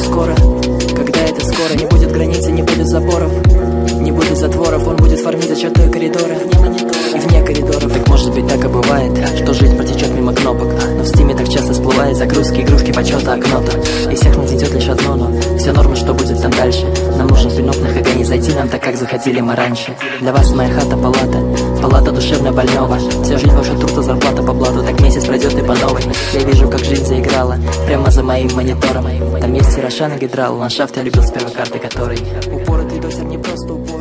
скоро? Когда это скоро? Не будет границы, не будет заборов, не будет затворов. Он будет фармить за чертой коридора и вне коридоров. Так может быть так и бывает, что жизнь протечет мимо кнопок, но в стиме так часто всплывает загрузки, игрушки, почета, окно-то. И всех надейдет лишь одно, но все нормы, что будет там дальше. Нам нужен пинок на ХГ, не зайти нам так, как заходили мы раньше. Для вас моя хата палата, палата душевно больного. Вся жизнь ваша турта, зарплата по блату, так месяц пройдет и по новой. Я вижу, как жизнь заиграла прямо за моим монитором. Там есть и Рошан и Гидрал, ландшафт я любил с первой карты, который упоротый досер, не просто упор.